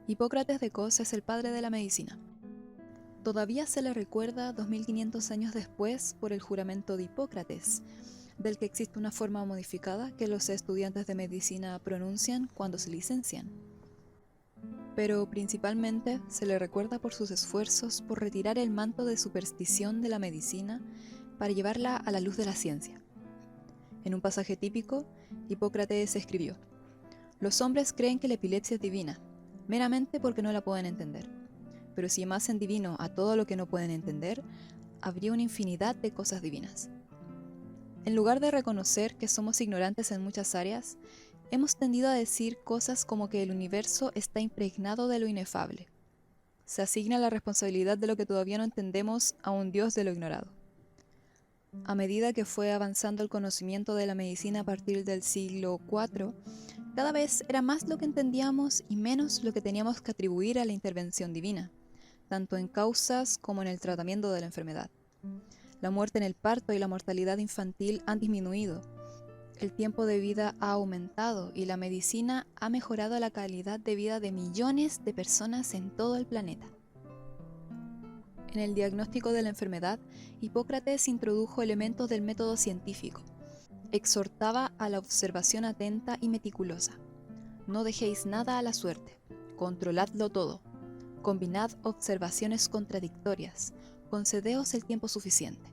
Hipócrates de Cos es el padre de la medicina. Todavía se le recuerda 2500 años después por el juramento de Hipócrates, del que existe una forma modificada que los estudiantes de medicina pronuncian cuando se licencian. Pero principalmente se le recuerda por sus esfuerzos por retirar el manto de superstición de la medicina para llevarla a la luz de la ciencia. En un pasaje típico, Hipócrates escribió: «Los hombres creen que la epilepsia es divina, meramente porque no la pueden entender. Pero si llamasen divino a todo lo que no pueden entender, habría una infinidad de cosas divinas». En lugar de reconocer que somos ignorantes en muchas áreas, hemos tendido a decir cosas como que el universo está impregnado de lo inefable. Se asigna la responsabilidad de lo que todavía no entendemos a un Dios de lo ignorado. A medida que fue avanzando el conocimiento de la medicina a partir del siglo IV, cada vez era más lo que entendíamos y menos lo que teníamos que atribuir a la intervención divina, tanto en causas como en el tratamiento de la enfermedad. La muerte en el parto y la mortalidad infantil han disminuido, el tiempo de vida ha aumentado y la medicina ha mejorado la calidad de vida de millones de personas en todo el planeta. En el diagnóstico de la enfermedad, Hipócrates introdujo elementos del método científico. Exhortaba a la observación atenta y meticulosa. No dejéis nada a la suerte, controladlo todo. Combinad observaciones contradictorias, concedeos el tiempo suficiente.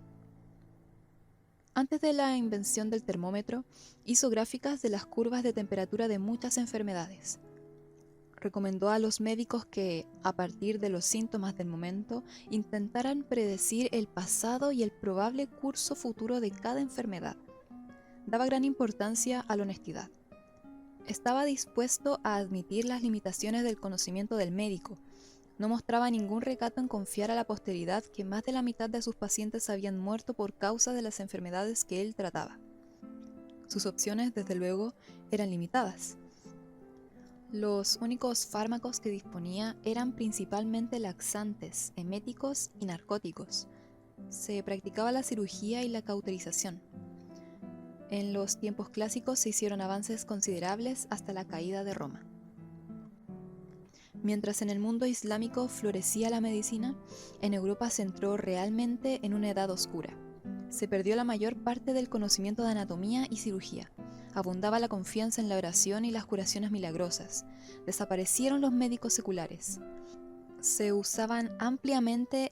Antes de la invención del termómetro, hizo gráficas de las curvas de temperatura de muchas enfermedades. Recomendó a los médicos que, a partir de los síntomas del momento, intentaran predecir el pasado y el probable curso futuro de cada enfermedad. Daba gran importancia a la honestidad. Estaba dispuesto a admitir las limitaciones del conocimiento del médico. No mostraba ningún recato en confiar a la posteridad que más de la mitad de sus pacientes habían muerto por causa de las enfermedades que él trataba. Sus opciones, desde luego, eran limitadas. Los únicos fármacos que disponía eran principalmente laxantes, eméticos y narcóticos. Se practicaba la cirugía y la cauterización. En los tiempos clásicos se hicieron avances considerables hasta la caída de Roma. Mientras en el mundo islámico florecía la medicina, en Europa se entró realmente en una edad oscura. Se perdió la mayor parte del conocimiento de anatomía y cirugía. Abundaba la confianza en la oración y las curaciones milagrosas. Desaparecieron los médicos seculares. Se usaban ampliamente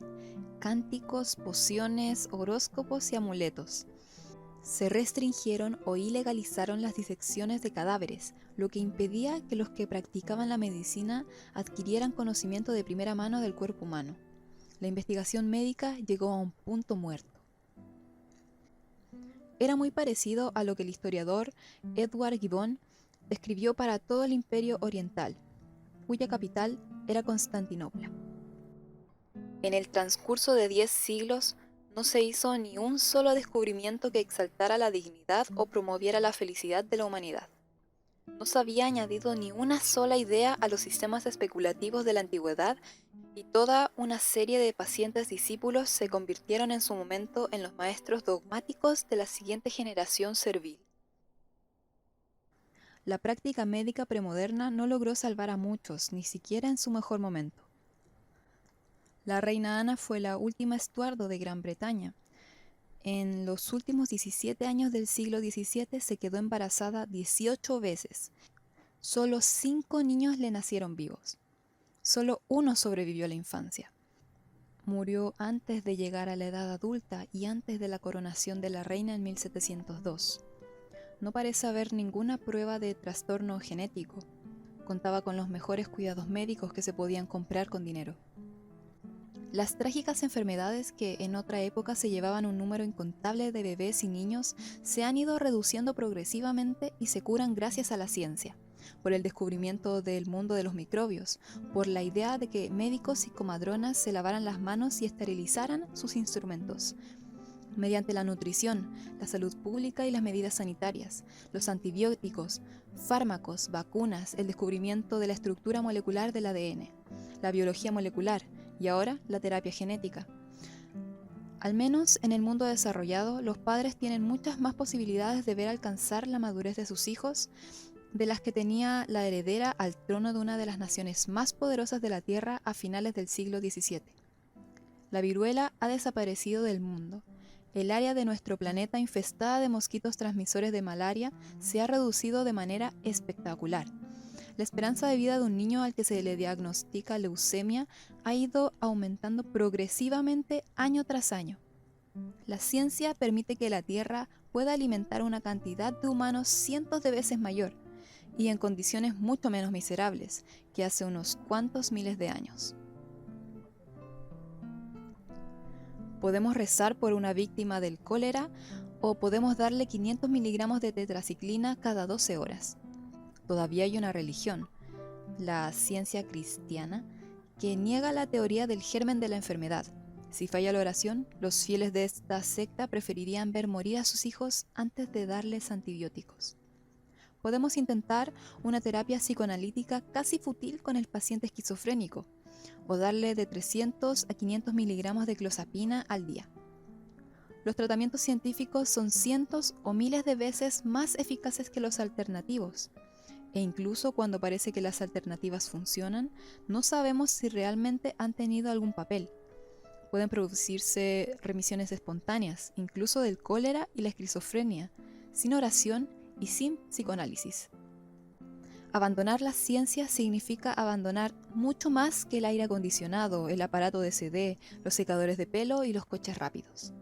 cánticos, pociones, horóscopos y amuletos. Se restringieron o ilegalizaron las disecciones de cadáveres, lo que impedía que los que practicaban la medicina adquirieran conocimiento de primera mano del cuerpo humano. La investigación médica llegó a un punto muerto. Era muy parecido a lo que el historiador Edward Gibbon describió para todo el Imperio Oriental, cuya capital era Constantinopla. En el transcurso de 10 siglos no se hizo ni un solo descubrimiento que exaltara la dignidad o promoviera la felicidad de la humanidad. No se había añadido ni una sola idea a los sistemas especulativos de la antigüedad y toda una serie de pacientes discípulos se convirtieron en su momento en los maestros dogmáticos de la siguiente generación servil. La práctica médica premoderna no logró salvar a muchos, ni siquiera en su mejor momento. La reina Ana fue la última Estuardo de Gran Bretaña. En los últimos 17 años del siglo XVII se quedó embarazada 18 veces. Solo 5 niños le nacieron vivos. Solo uno sobrevivió a la infancia. Murió antes de llegar a la edad adulta y antes de la coronación de la reina en 1702. No parece haber ninguna prueba de trastorno genético. Contaba con los mejores cuidados médicos que se podían comprar con dinero. Las trágicas enfermedades que en otra época se llevaban un número incontable de bebés y niños se han ido reduciendo progresivamente y se curan gracias a la ciencia, por el descubrimiento del mundo de los microbios, por la idea de que médicos y comadronas se lavaran las manos y esterilizaran sus instrumentos. Mediante la nutrición, la salud pública y las medidas sanitarias, los antibióticos, fármacos, vacunas, el descubrimiento de la estructura molecular del ADN, la biología molecular y ahora la terapia genética. Al menos en el mundo desarrollado, los padres tienen muchas más posibilidades de ver alcanzar la madurez de sus hijos de las que tenía la heredera al trono de una de las naciones más poderosas de la Tierra a finales del siglo XVII. La viruela ha desaparecido del mundo. El área de nuestro planeta infestada de mosquitos transmisores de malaria se ha reducido de manera espectacular. La esperanza de vida de un niño al que se le diagnostica leucemia ha ido aumentando progresivamente año tras año. La ciencia permite que la Tierra pueda alimentar una cantidad de humanos cientos de veces mayor y en condiciones mucho menos miserables que hace unos cuantos miles de años. Podemos rezar por una víctima del cólera o podemos darle 500 miligramos de tetraciclina cada 12 horas. Todavía hay una religión, la ciencia cristiana, que niega la teoría del germen de la enfermedad. Si falla la oración, los fieles de esta secta preferirían ver morir a sus hijos antes de darles antibióticos. Podemos intentar una terapia psicoanalítica casi fútil con el paciente esquizofrénico, o darle de 300 a 500 miligramos de clozapina al día. Los tratamientos científicos son cientos o miles de veces más eficaces que los alternativos, e incluso cuando parece que las alternativas funcionan, no sabemos si realmente han tenido algún papel. Pueden producirse remisiones espontáneas, incluso del cólera y la esquizofrenia, sin oración y sin psicoanálisis. Abandonar la ciencia significa abandonar mucho más que el aire acondicionado, el aparato de CD, los secadores de pelo y los coches rápidos.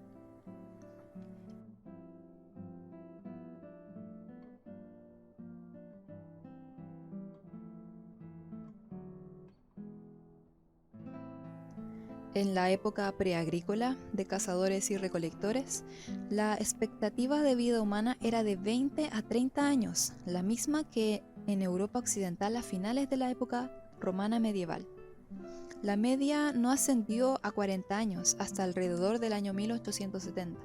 En la época preagrícola, de cazadores y recolectores, la expectativa de vida humana era de 20 a 30 años, la misma que en Europa occidental a finales de la época romana medieval. La media no ascendió a 40 años hasta alrededor del año 1870.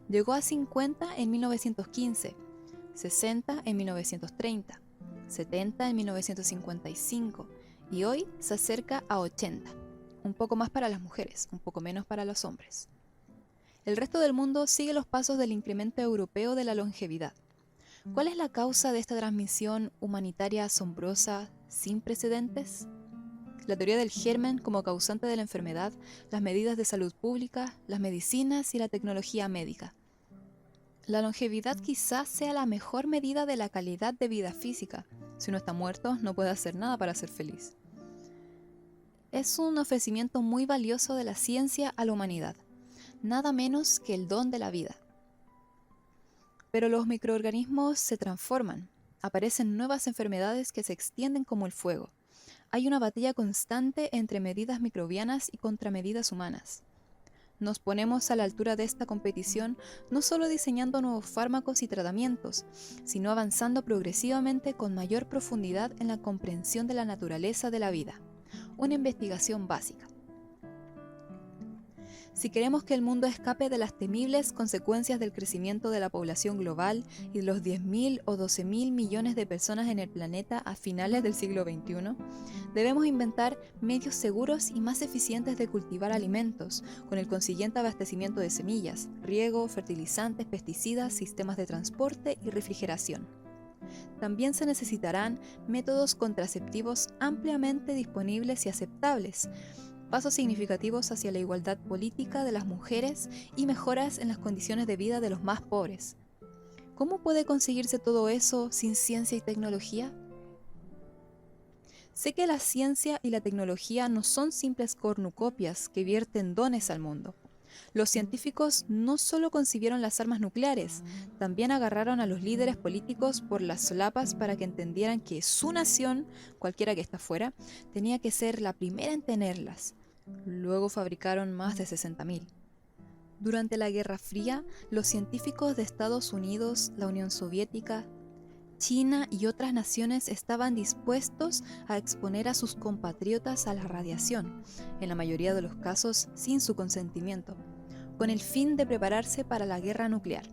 Llegó a 50 en 1915, 60 en 1930, 70 en 1955 y hoy se acerca a 80. Un poco más para las mujeres, un poco menos para los hombres. El resto del mundo sigue los pasos del incremento europeo de la longevidad. ¿Cuál es la causa de esta transmisión humanitaria asombrosa sin precedentes? La teoría del germen como causante de la enfermedad, las medidas de salud pública, las medicinas y la tecnología médica. La longevidad quizás sea la mejor medida de la calidad de vida física. Si uno está muerto, no puede hacer nada para ser feliz. Es un ofrecimiento muy valioso de la ciencia a la humanidad, nada menos que el don de la vida. Pero los microorganismos se transforman, aparecen nuevas enfermedades que se extienden como el fuego. Hay una batalla constante entre medidas microbianas y contramedidas humanas. Nos ponemos a la altura de esta competición no solo diseñando nuevos fármacos y tratamientos, sino avanzando progresivamente con mayor profundidad en la comprensión de la naturaleza de la vida. Una investigación básica. Si queremos que el mundo escape de las temibles consecuencias del crecimiento de la población global y de los 10.000 o 12.000 millones de personas en el planeta a finales del siglo XXI, debemos inventar medios seguros y más eficientes de cultivar alimentos, con el consiguiente abastecimiento de semillas, riego, fertilizantes, pesticidas, sistemas de transporte y refrigeración. También se necesitarán métodos contraceptivos ampliamente disponibles y aceptables, pasos significativos hacia la igualdad política de las mujeres y mejoras en las condiciones de vida de los más pobres. ¿Cómo puede conseguirse todo eso sin ciencia y tecnología? Sé que la ciencia y la tecnología no son simples cornucopias que vierten dones al mundo. Los científicos no solo concibieron las armas nucleares, también agarraron a los líderes políticos por las solapas para que entendieran que su nación, cualquiera que está fuera, tenía que ser la primera en tenerlas. Luego fabricaron más de 60.000. Durante la Guerra Fría, los científicos de Estados Unidos, la Unión Soviética, China y otras naciones estaban dispuestos a exponer a sus compatriotas a la radiación, en la mayoría de los casos sin su consentimiento, con el fin de prepararse para la guerra nuclear.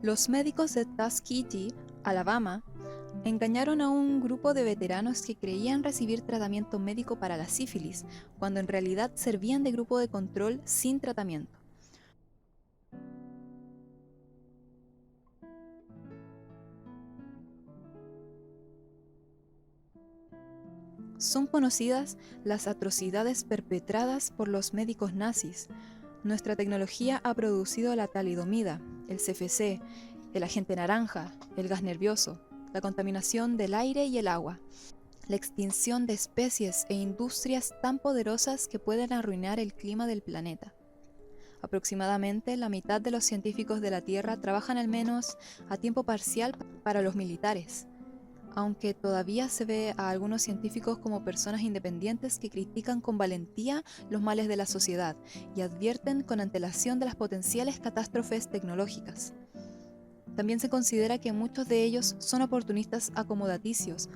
Los médicos de Tuskegee, Alabama, engañaron a un grupo de veteranos que creían recibir tratamiento médico para la sífilis, cuando en realidad servían de grupo de control sin tratamiento. Son conocidas las atrocidades perpetradas por los médicos nazis. Nuestra tecnología ha producido la talidomida, el CFC, el agente naranja, el gas nervioso, la contaminación del aire y el agua, la extinción de especies e industrias tan poderosas que pueden arruinar el clima del planeta. Aproximadamente la mitad de los científicos de la Tierra trabajan al menos a tiempo parcial para los militares, aunque todavía se ve a algunos científicos como personas independientes que critican con valentía los males de la sociedad y advierten con antelación de las potenciales catástrofes tecnológicas. También se considera que muchos de ellos son oportunistas acomodaticios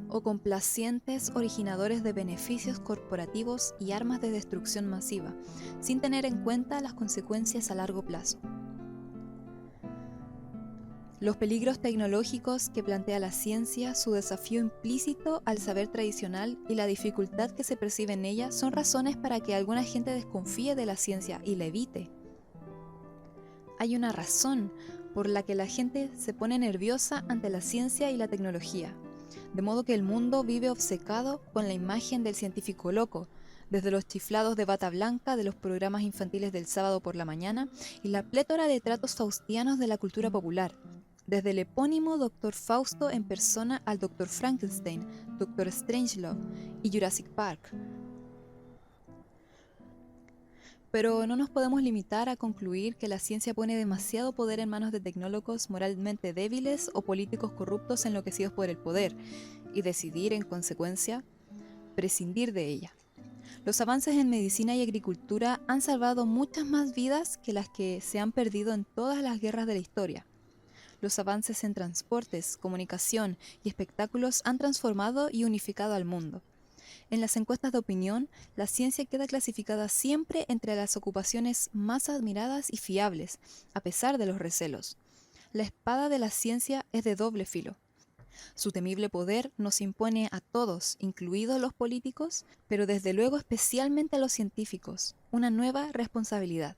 o complacientes originadores de beneficios corporativos y armas de destrucción masiva, sin tener en cuenta las consecuencias a largo plazo. Los peligros tecnológicos que plantea la ciencia, su desafío implícito al saber tradicional y la dificultad que se percibe en ella son razones para que alguna gente desconfíe de la ciencia y la evite. Hay una razón por la que la gente se pone nerviosa ante la ciencia y la tecnología, de modo que el mundo vive obcecado con la imagen del científico loco, desde los chiflados de bata blanca de los programas infantiles del sábado por la mañana y la plétora de tratos faustianos de la cultura popular, desde el epónimo Dr. Fausto en persona al Dr. Frankenstein, Dr. Strangelove y Jurassic Park. Pero no nos podemos limitar a concluir que la ciencia pone demasiado poder en manos de tecnólogos moralmente débiles o políticos corruptos enloquecidos por el poder, y decidir, en consecuencia, prescindir de ella. Los avances en medicina y agricultura han salvado muchas más vidas que las que se han perdido en todas las guerras de la historia. Los avances en transportes, comunicación y espectáculos han transformado y unificado al mundo. En las encuestas de opinión, la ciencia queda clasificada siempre entre las ocupaciones más admiradas y fiables, a pesar de los recelos. La espada de la ciencia es de doble filo. Su temible poder nos impone a todos, incluidos los políticos, pero desde luego especialmente a los científicos, una nueva responsabilidad.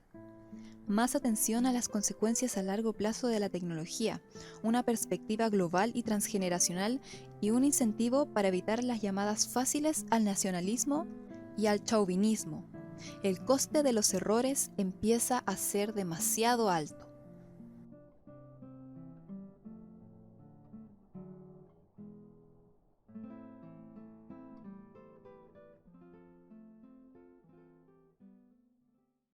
Más atención a las consecuencias a largo plazo de la tecnología, una perspectiva global y transgeneracional y un incentivo para evitar las llamadas fáciles al nacionalismo y al chauvinismo. El coste de los errores empieza a ser demasiado alto.